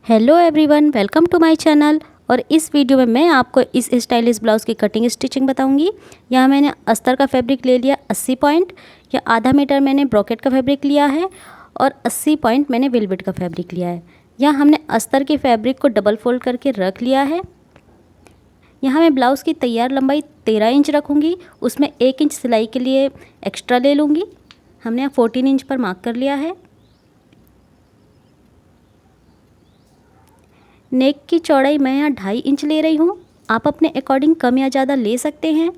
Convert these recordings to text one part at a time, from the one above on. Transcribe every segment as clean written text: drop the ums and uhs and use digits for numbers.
Hello everyone, welcome to my channel. और इस video में मैं आपको इस स्टाइलिश ब्लाउज़ की कटिंग स्टिचिंग बताऊंगी। यहाँ मैंने अस्तर का फैब्रिक ले लिया 80 पॉइंट, या आधा मीटर मैंने ब्रोकेट का फैब्रिक लिया है और 80 पॉइंट मैंने वेलवेट का फैब्रिक लिया है। यहाँ हमने अस्तर के फैब्रिक को डबल फोल्ड करके रख लिया है। यहाँ मैं ब्लाउज़ की तैयार लंबाई 13 इंच रखूँगी, उसमें 1 इंच सिलाई के लिए एक्स्ट्रा ले लूँगी। हमने यहाँ 14 इंच पर मार्क कर लिया है। नेक की चौड़ाई मैं यहाँ 2.5 इंच ले रही हूँ, आप अपने अकॉर्डिंग कम या ज़्यादा ले सकते हैं।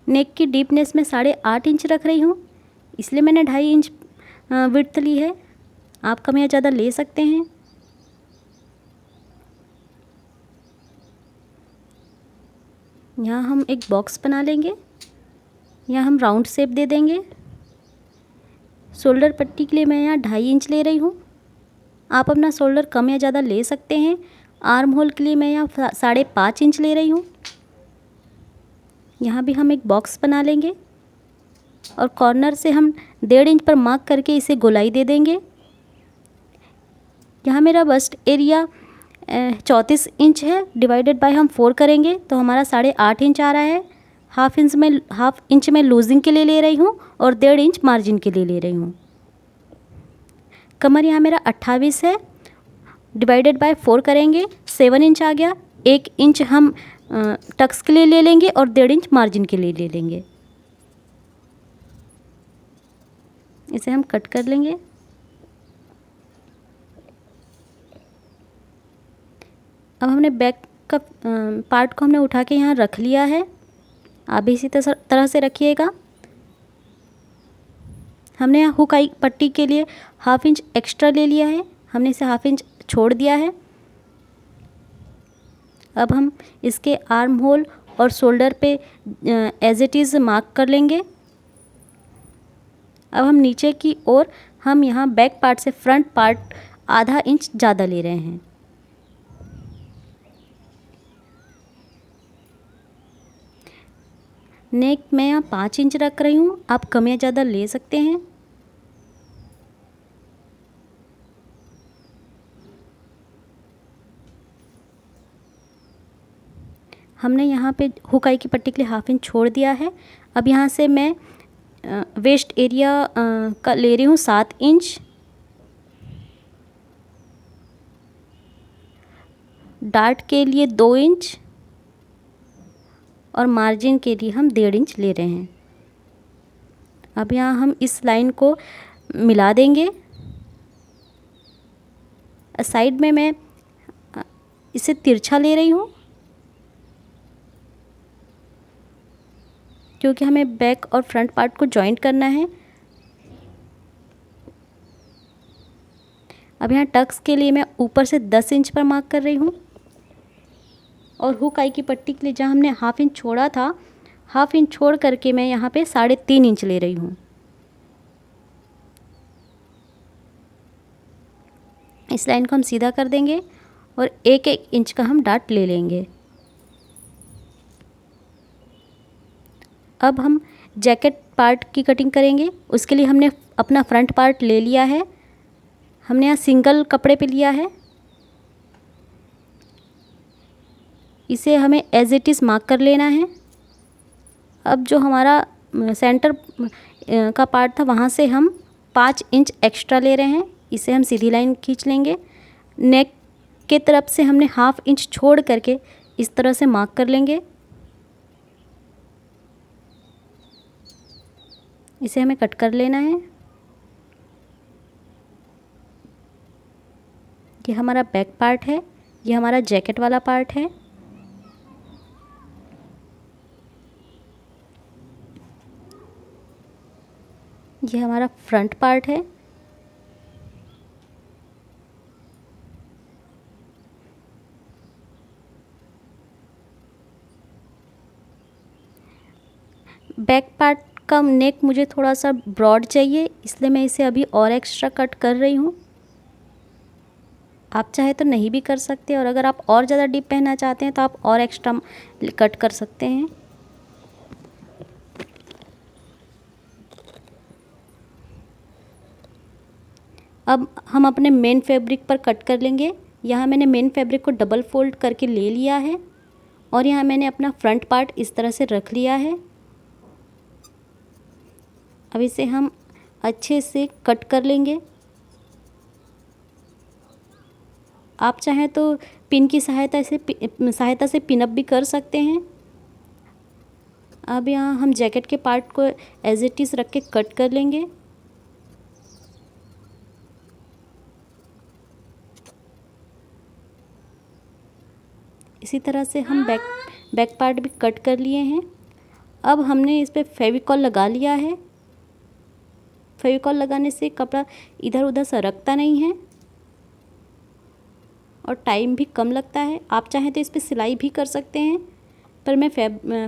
नेक की डीपनेस मैं 8.5 इंच रख रही हूँ, इसलिए मैंने 2.5 इंच विड्थ ली है। आप कम या ज़्यादा ले सकते हैं। यहाँ हम एक बॉक्स बना लेंगे, यहाँ हम राउंड शेप दे देंगे। शोल्डर पट्टी के लिए मैं यहाँ 2.5 इंच ले रही हूँ, आप अपना शोल्डर कम या ज़्यादा ले सकते हैं। आर्म होल के लिए मैं यहाँ 5.5 इंच ले रही हूँ। यहाँ भी हम एक बॉक्स बना लेंगे और कॉर्नर से हम 1.5 इंच पर मार्क करके इसे गोलाई दे देंगे। यहाँ मेरा बस्ट एरिया 34 इंच है, डिवाइडेड बाय हम 4 करेंगे तो हमारा 8.5 इंच आ रहा है। हाफ इंच में लूजिंग के लिए ले रही हूँ और 1.5 इंच मार्जिन के लिए ले रही हूँ। कमर यहाँ मेरा 28 है, डिवाइडेड बाय 4 करेंगे 7 इंच आ गया। 1 इंच हम टक्स के लिए ले लेंगे और 1.5 इंच मार्जिन के लिए ले लेंगे। इसे हम कट कर लेंगे। अब हमने बैक का पार्ट को हमने उठा के यहाँ रख लिया है। आप भी इसी तरह से रखिएगा। हमने यहाँ हुक आई पट्टी के लिए 1/2 इंच एक्स्ट्रा ले लिया है, हमने इसे 1/2 इंच छोड़ दिया है। अब हम इसके आर्म होल और शोल्डर पे एज इट इज़ मार्क कर लेंगे। अब हम नीचे की ओर हम यहाँ बैक पार्ट से फ्रंट पार्ट आधा इंच ज़्यादा ले रहे हैं। नेक मैं यहाँ 5 इंच रख रही हूँ, आप कम या ज़्यादा ले सकते हैं। हमने यहाँ पे हुकाई की पट्टी के लिए 1/2 इंच छोड़ दिया है। अब यहाँ से मैं वेस्ट एरिया का ले रही हूँ 7 इंच। डार्ट के लिए 2 इंच और मार्जिन के लिए हम 1.5 इंच ले रहे हैं। अब यहाँ हम इस लाइन को मिला देंगे। साइड में मैं इसे तिरछा ले रही हूँ, क्योंकि हमें बैक और फ्रंट पार्ट को जॉइंट करना है। अब यहाँ टक्स के लिए मैं ऊपर से 10 इंच पर मार्क कर रही हूँ और हुक आई की पट्टी के लिए जहाँ हमने 1/2 इंच छोड़ा था, 1/2 इंच छोड़ करके मैं यहाँ पे 3.5 इंच ले रही हूँ। इस लाइन को हम सीधा कर देंगे और 1-1 इंच का हम डार्ट ले लेंगे। अब हम जैकेट पार्ट की कटिंग करेंगे। उसके लिए हमने अपना फ्रंट पार्ट ले लिया है, हमने यहाँ सिंगल कपड़े पे लिया है। इसे हमें एज इट इज़ मार्क कर लेना है। अब जो हमारा सेंटर का पार्ट था वहाँ से हम 5 इंच एक्स्ट्रा ले रहे हैं, इसे हम सीधी लाइन खींच लेंगे। नेक के तरफ से हमने 1/2 इंच छोड़ करके इस तरह से मार्क कर लेंगे। इसे हमें कट कर लेना है। ये हमारा बैक पार्ट है, ये हमारा जैकेट वाला पार्ट है। ये हमारा फ्रंट पार्ट है। बैक पार्ट का नेक मुझे थोड़ा सा ब्रॉड चाहिए, इसलिए मैं इसे अभी और एक्स्ट्रा कट कर रही हूँ। आप चाहे तो नहीं भी कर सकते, और अगर आप और ज़्यादा डीप पहनना चाहते हैं तो आप और एक्स्ट्रा कट कर सकते हैं। अब हम अपने मेन फैब्रिक पर कट कर लेंगे। यहाँ मैंने मेन फैब्रिक को डबल फोल्ड करके ले लिया है और यहाँ मैंने अपना फ्रंट पार्ट इस तरह से रख लिया है। अब इसे हम अच्छे से कट कर लेंगे। आप चाहें तो पिन की सहायता से पिन अप भी कर सकते हैं। अब यहाँ हम जैकेट के पार्ट को एज इट इज़ रख के कट कर लेंगे। इसी तरह से हम बैक पार्ट भी कट कर लिए हैं। अब हमने इस पे फेविकॉल लगा लिया है। फेविकॉल लगाने से कपड़ा इधर उधर सरकता नहीं है और टाइम भी कम लगता है। आप चाहें तो इस पे सिलाई भी कर सकते हैं, पर मैं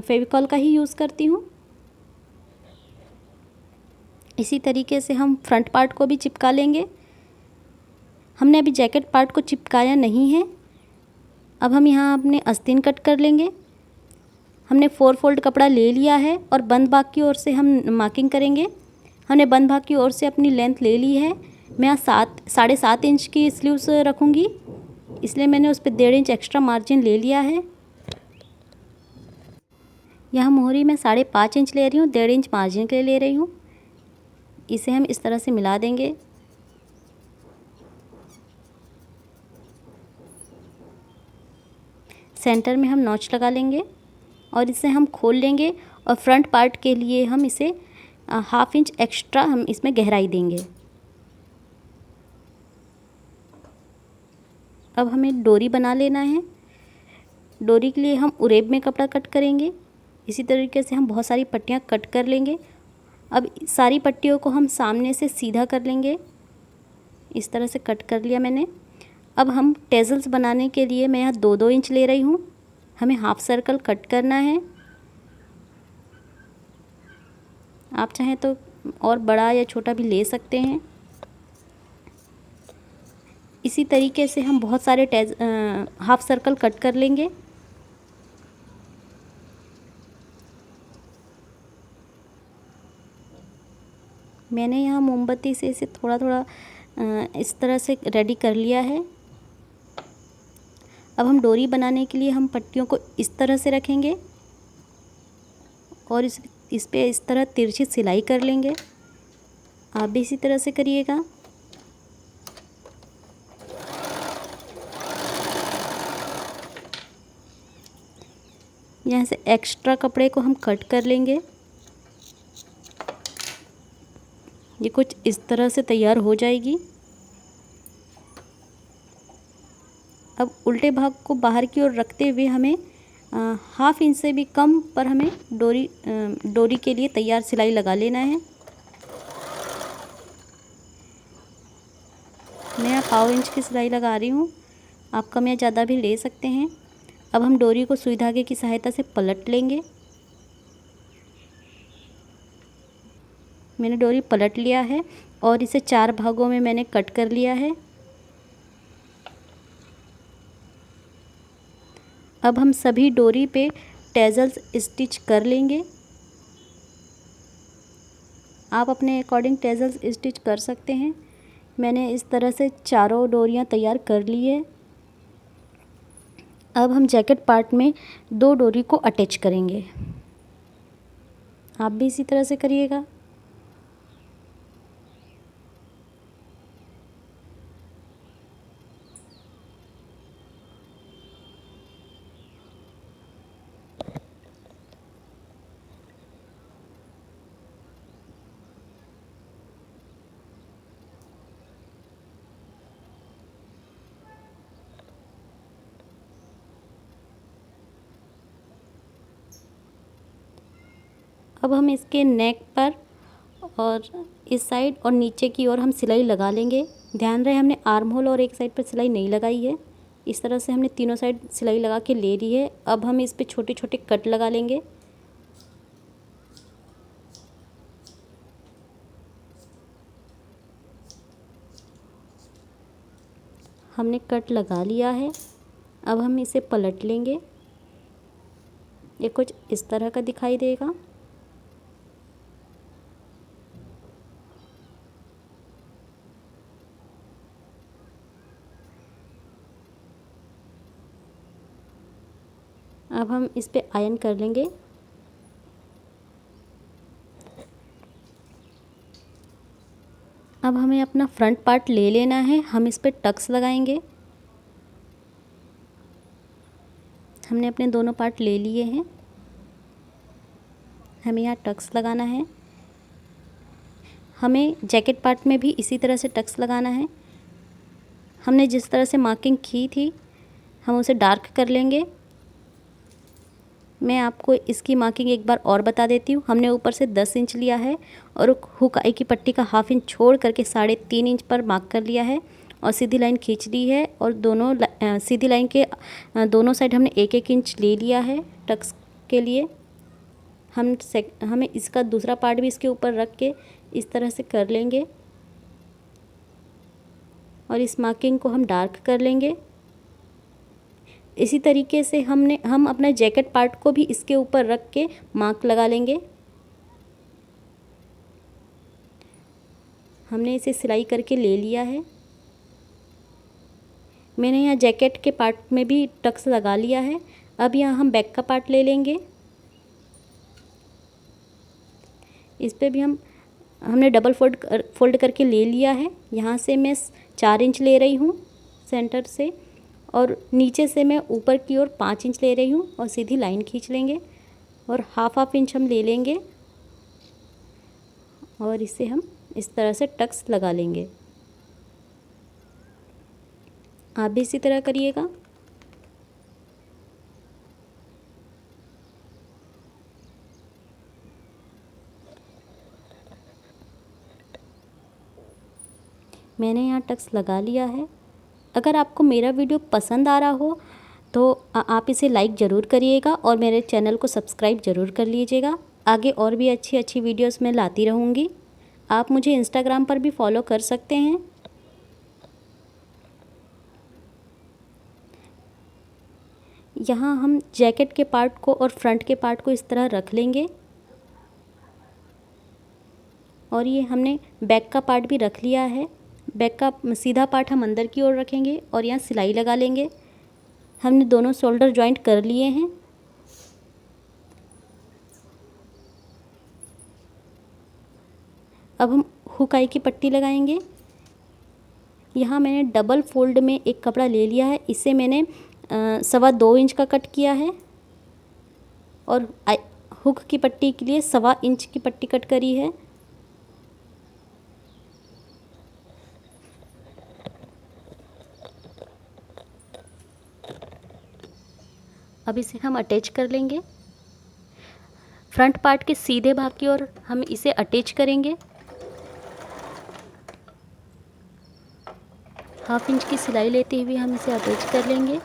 फेविकॉल का ही यूज़ करती हूँ। इसी तरीके से हम फ्रंट पार्ट को भी चिपका लेंगे। हमने अभी जैकेट पार्ट को चिपकाया नहीं है। अब हम यहाँ अपने आस्तीन कट कर लेंगे। हमने 4 फोल्ड कपड़ा ले लिया है और बंद भाग की ओर से हम मार्किंग करेंगे। हमने बंद भाग की ओर से अपनी लेंथ ले ली है। मैं यहाँ 7.5 इंच की स्लीव्स रखूँगी, इसलिए मैंने उस पर 1.5 इंच एक्स्ट्रा मार्जिन ले लिया है। यहाँ मोहरी मैं 5.5 इंच ले रही हूँ, 1.5 इंच मार्जिन के लिए ले रही हूँ। इसे हम इस तरह से मिला देंगे। सेंटर में हम नॉच लगा लेंगे और इसे हम खोल लेंगे और फ्रंट पार्ट के लिए हम इसे 1/2 इंच एक्स्ट्रा हम इसमें गहराई देंगे। अब हमें डोरी बना लेना है। डोरी के लिए हम उरेब में कपड़ा कट करेंगे। इसी तरीके से हम बहुत सारी पट्टियाँ कट कर लेंगे। अब सारी पट्टियों को हम सामने से सीधा कर लेंगे। इस तरह से कट कर लिया मैंने। अब हम टेजल्स बनाने के लिए मैं यहाँ 2-2 इंच ले रही हूँ। हमें हाफ सर्कल कट करना है। आप चाहें तो और बड़ा या छोटा भी ले सकते हैं। इसी तरीके से हम बहुत सारे हाफ सर्कल कट कर लेंगे। मैंने यहाँ मोमबत्ती से इसे थोड़ा थोड़ा इस तरह से रेडी कर लिया है। अब हम डोरी बनाने के लिए हम पट्टियों को इस तरह से रखेंगे और इस पे इस तरह तिरछी सिलाई कर लेंगे। आप भी इसी तरह से करिएगा। यहाँ से एक्स्ट्रा कपड़े को हम कट कर लेंगे। ये कुछ इस तरह से तैयार हो जाएगी। अब उल्टे भाग को बाहर की ओर रखते हुए हमें 1/2 इंच से भी कम पर हमें डोरी के लिए तैयार सिलाई लगा लेना है। मैं यहाँ 1/4 इंच की सिलाई लगा रही हूँ। आप कम या ज़्यादा भी ले सकते हैं। अब हम डोरी को सुई धागे की सहायता से पलट लेंगे। मैंने डोरी पलट लिया है और इसे 4 भागों में मैंने कट कर लिया है। अब हम सभी डोरी पे टेजल्स स्टिच कर लेंगे। आप अपने अकॉर्डिंग टेजल्स स्टिच कर सकते हैं। मैंने इस तरह से चारों डोरियां तैयार कर ली है। अब हम जैकेट पार्ट में 2 डोरी को अटैच करेंगे। आप भी इसी तरह से करिएगा। अब हम इसके नेक पर और इस साइड और नीचे की ओर हम सिलाई लगा लेंगे। ध्यान रहे हमने आर्म होल और एक साइड पर सिलाई नहीं लगाई है। इस तरह से हमने तीनों साइड सिलाई लगा के ले ली है। अब हम इस पे छोटे छोटे कट लगा लेंगे। हमने कट लगा लिया है। अब हम इसे पलट लेंगे। ये कुछ इस तरह का दिखाई देगा। अब हम इस पे आयरन कर लेंगे। अब हमें अपना फ्रंट पार्ट ले लेना है, हम इस पे टक्स लगाएंगे। हमने अपने दोनों पार्ट ले लिए हैं, हमें यहाँ टक्स लगाना है। हमें जैकेट पार्ट में भी इसी तरह से टक्स लगाना है। हमने जिस तरह से मार्किंग की थी हम उसे डार्क कर लेंगे। मैं आपको इसकी मार्किंग एक बार और बता देती हूँ। हमने ऊपर से 10 इंच लिया है और हुक आई की पट्टी का ½ इंच छोड़ करके 3.5 इंच पर मार्क कर लिया है और सीधी लाइन खींच ली है। और दोनों सीधी लाइन के दोनों साइड हमने 1-1 इंच ले लिया है टक्स के लिए। हमें इसका दूसरा पार्ट भी इसके ऊपर रख के इस तरह से कर लेंगे और इस मार्किंग को हम डार्क कर लेंगे। इसी तरीके से हम अपना जैकेट पार्ट को भी इसके ऊपर रख के मार्क लगा लेंगे। हमने इसे सिलाई करके ले लिया है। मैंने यहाँ जैकेट के पार्ट में भी टक्स लगा लिया है। अब यहाँ हम बैक का पार्ट ले लेंगे। इस पे भी हमने डबल फोल्ड करके ले लिया है। यहाँ से मैं 4 इंच ले रही हूँ सेंटर से और नीचे से मैं ऊपर की ओर 5 इंच ले रही हूँ और सीधी लाइन खींच लेंगे और ½ इंच हम ले लेंगे और इसे हम इस तरह से टक्स लगा लेंगे। आप भी इसी तरह करिएगा। मैंने यहाँ टक्स लगा लिया है। अगर आपको मेरा वीडियो पसंद आ रहा हो तो आप इसे लाइक ज़रूर करिएगा और मेरे चैनल को सब्सक्राइब ज़रूर कर लीजिएगा। आगे और भी अच्छी अच्छी वीडियोस मैं लाती रहूँगी। आप मुझे इंस्टाग्राम पर भी फॉलो कर सकते हैं। यहाँ हम जैकेट के पार्ट को और फ्रंट के पार्ट को इस तरह रख लेंगे और ये हमने बैक का पार्ट भी रख लिया है। बैक का सीधा पार्ट हम अंदर की ओर रखेंगे और यहाँ सिलाई लगा लेंगे। हमने दोनों शोल्डर जॉइंट कर लिए हैं। अब हम हुक आई की पट्टी लगाएंगे। यहाँ मैंने डबल फोल्ड में एक कपड़ा ले लिया है। इसे मैंने 2.25 इंच का कट किया है और हुक की पट्टी के लिए 1.25 इंच की पट्टी कट करी है। अब इसे हम अटैच कर लेंगे। फ्रंट पार्ट के सीधे भाग की ओर हम इसे अटैच करेंगे। ½ इंच की सिलाई लेते हुए हम इसे अटैच कर लेंगे।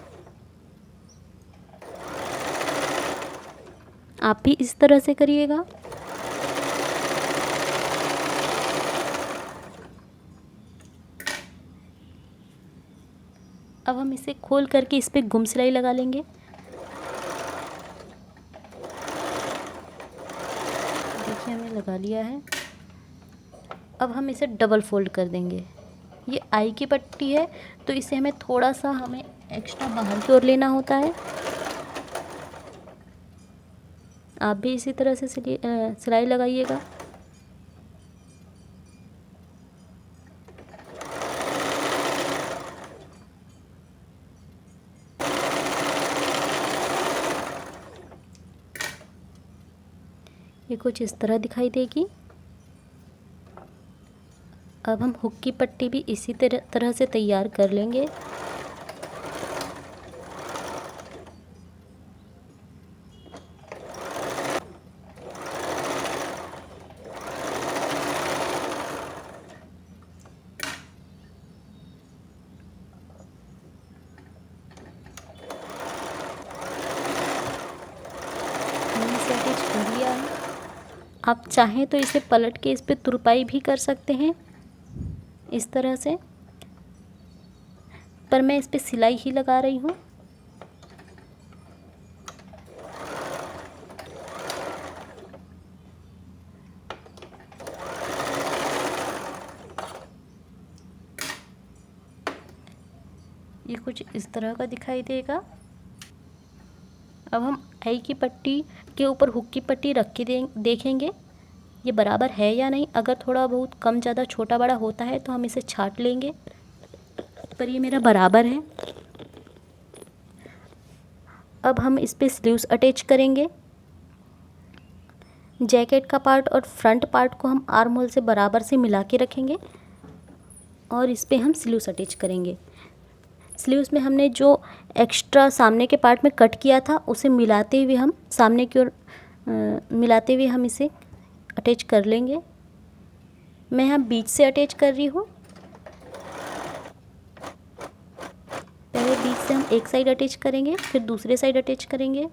आप भी इस तरह से करिएगा। अब हम इसे खोल करके इस पे गुम सिलाई लगा लेंगे। देखिए हमने लगा लिया है। अब हम इसे डबल फोल्ड कर देंगे। ये आई की पट्टी है तो इसे हमें एक्स्ट्रा बाहर की ओर लेना होता है। आप भी इसी तरह से सिलाई लगाइएगा। ये कुछ इस तरह दिखाई देगी। अब हम हुक की पट्टी भी इसी तरह से तैयार कर लेंगे। मैंने इसे अटैच कर लिया है। आप चाहें तो इसे पलट के इस पे तुरपाई भी कर सकते हैं इस तरह से, पर मैं इस पे सिलाई ही लगा रही हूँ। ये कुछ इस तरह का दिखाई देगा। अब हम आई की पट्टी के ऊपर हुक की पट्टी रख के देखेंगे ये बराबर है या नहीं। अगर थोड़ा बहुत कम ज़्यादा छोटा बड़ा होता है तो हम इसे छांट लेंगे, पर ये मेरा बराबर है। अब हम इस पे स्लीव्स अटैच करेंगे। जैकेट का पार्ट और फ्रंट पार्ट को हम आर्म होल से बराबर से मिला के रखेंगे और इस पे हम स्लीव्स अटैच करेंगे। स्लीव्स में हमने जो एक्स्ट्रा सामने के पार्ट में कट किया था उसे मिलाते हुए हम सामने की ओर मिलाते हुए हम इसे अटैच कर लेंगे। मैं यहाँ बीच से अटैच कर रही हूँ। पहले बीच से हम एक साइड अटैच करेंगे, फिर दूसरे साइड अटैच करेंगे।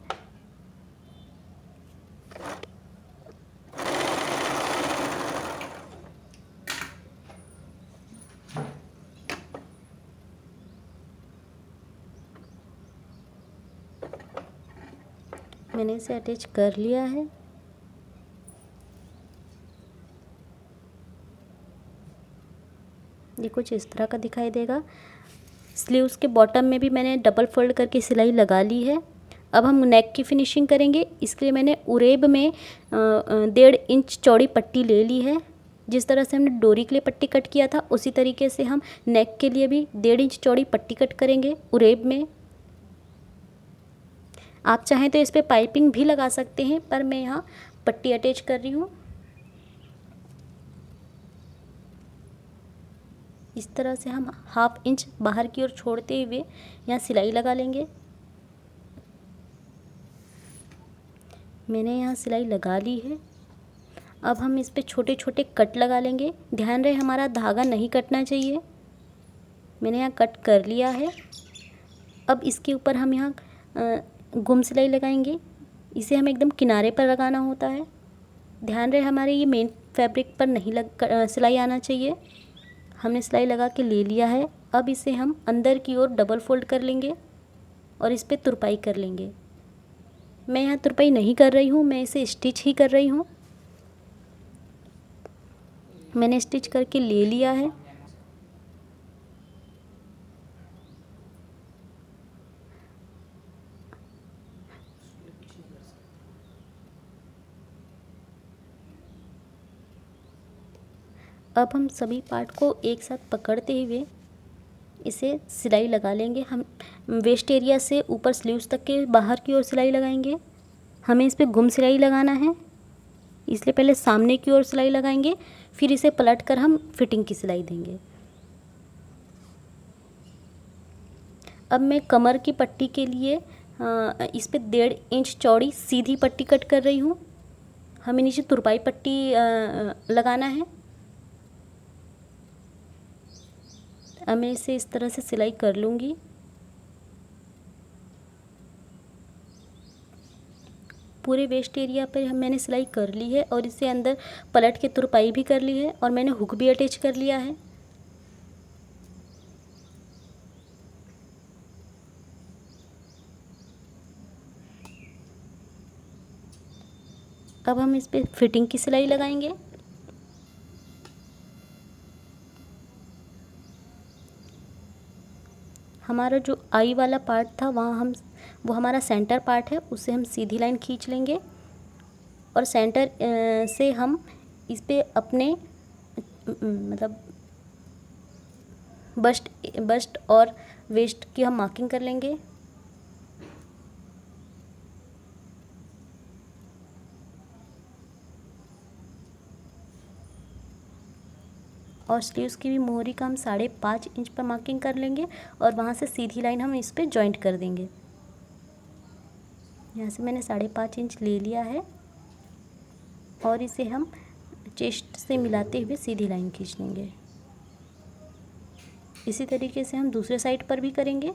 मैंने इसे अटैच कर लिया है। ये कुछ इस तरह का दिखाई देगा। स्लीव्स के बॉटम में भी मैंने डबल फोल्ड करके सिलाई लगा ली है। अब हम नेक की फिनिशिंग करेंगे। इसके लिए मैंने उरेब में 1.5 इंच चौड़ी पट्टी ले ली है। जिस तरह से हमने डोरी के लिए पट्टी कट किया था उसी तरीके से हम नेक के लिए भी 1.5 इंच चौड़ी पट्टी कट करेंगे उरेब में। आप चाहें तो इस पर पाइपिंग भी लगा सकते हैं, पर मैं यहाँ पट्टी अटैच कर रही हूँ। इस तरह से हम 1/2 इंच बाहर की ओर छोड़ते हुए यहाँ सिलाई लगा लेंगे। मैंने यहाँ सिलाई लगा ली है। अब हम इस पे छोटे छोटे कट लगा लेंगे। ध्यान रहे हमारा धागा नहीं कटना चाहिए। मैंने यहाँ कट कर लिया है। अब इसके ऊपर हम यहाँ गुम सिलाई लगाएंगे। इसे हमें एकदम किनारे पर लगाना होता है। ध्यान रहे हमारे ये मेन फैब्रिक पर नहीं सिलाई आना चाहिए। हमने सिलाई लगा के ले लिया है। अब इसे हम अंदर की ओर डबल फोल्ड कर लेंगे और इस पे तुरपाई कर लेंगे। मैं यहाँ तुरपाई नहीं कर रही हूँ, मैं इसे स्टिच ही कर रही हूँ। मैंने स्टिच करके ले लिया है। अब हम सभी पार्ट को एक साथ पकड़ते हुए इसे सिलाई लगा लेंगे। हम वेस्ट एरिया से ऊपर स्लीव्स तक के बाहर की ओर सिलाई लगाएंगे। हमें इस पे गुम सिलाई लगाना है, इसलिए पहले सामने की ओर सिलाई लगाएंगे, फिर इसे पलट कर हम फिटिंग की सिलाई देंगे। अब मैं कमर की पट्टी के लिए इस पे 1.5 इंच चौड़ी सीधी पट्टी कट कर रही हूँ। हमें नीचे तुरपाई पट्टी लगाना है। अब मैं इसे इस तरह से सिलाई कर लूँगी। पूरे वेस्ट एरिया पर मैंने सिलाई कर ली है और इसे अंदर पलट के तुरपाई भी कर ली है और मैंने हुक भी अटैच कर लिया है। अब हम इस पे फिटिंग की सिलाई लगाएंगे। हमारा जो आई वाला पार्ट था वो हमारा सेंटर पार्ट है, उससे हम सीधी लाइन खींच लेंगे और सेंटर से हम इस पे अपने मतलब बस्ट और वेस्ट की हम मार्किंग कर लेंगे। और स्लीव्स की भी मोहरी का हम 5.5 इंच पर मार्किंग कर लेंगे और वहाँ से सीधी लाइन हम इस पे जॉइंट कर देंगे। यहाँ से मैंने 5.5 इंच ले लिया है और इसे हम चेस्ट से मिलाते हुए सीधी लाइन खींच लेंगे। इसी तरीके से हम दूसरे साइड पर भी करेंगे।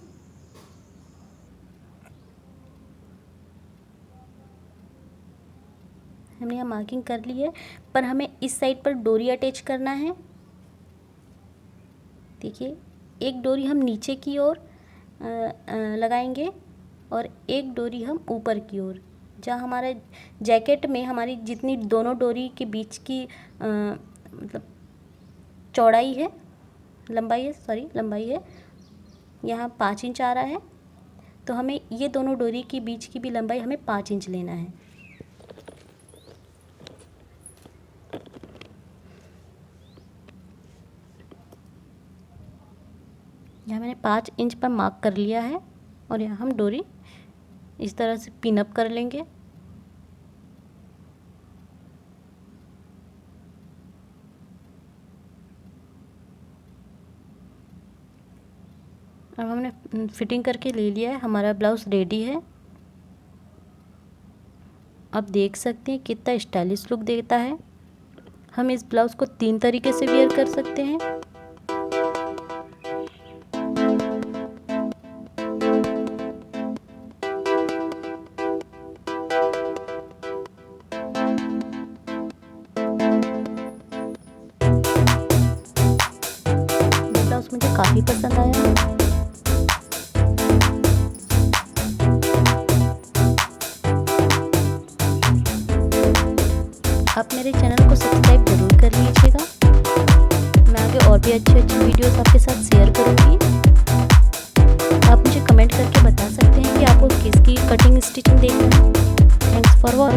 हमने यहाँ मार्किंग कर ली है, पर हमें इस साइड पर डोरी अटैच करना है। देखिए, एक डोरी हम नीचे की ओर लगाएंगे और एक डोरी हम ऊपर की ओर। जहाँ हमारे जैकेट में हमारी जितनी दोनों डोरी के बीच की मतलब चौड़ाई है, लंबाई है, यहाँ 5 इंच आ रहा है, तो हमें ये दोनों डोरी की बीच की भी लंबाई हमें 5 इंच लेना है। यहाँ मैंने 5 इंच पर मार्क कर लिया है और यहाँ हम डोरी इस तरह से पिन अप कर लेंगे। अब हमने फिटिंग करके ले लिया है, हमारा ब्लाउज़ रेडी है। आप देख सकते हैं कितना स्टाइलिश लुक देता है। हम इस ब्लाउज़ को 3 तरीके से वेयर कर सकते हैं। ब्लाउज़ मुझे काफ़ी पसंद आया। आप मेरे चैनल को सब्सक्राइब जरूर कर लीजिएगा। मैं आगे और भी अच्छी वीडियोस आपके साथ शेयर करूँगी। आप मुझे कमेंट करके बता सकते हैं कि आपको किसकी कटिंग स्टिचिंग देखना है। Thanks for watching.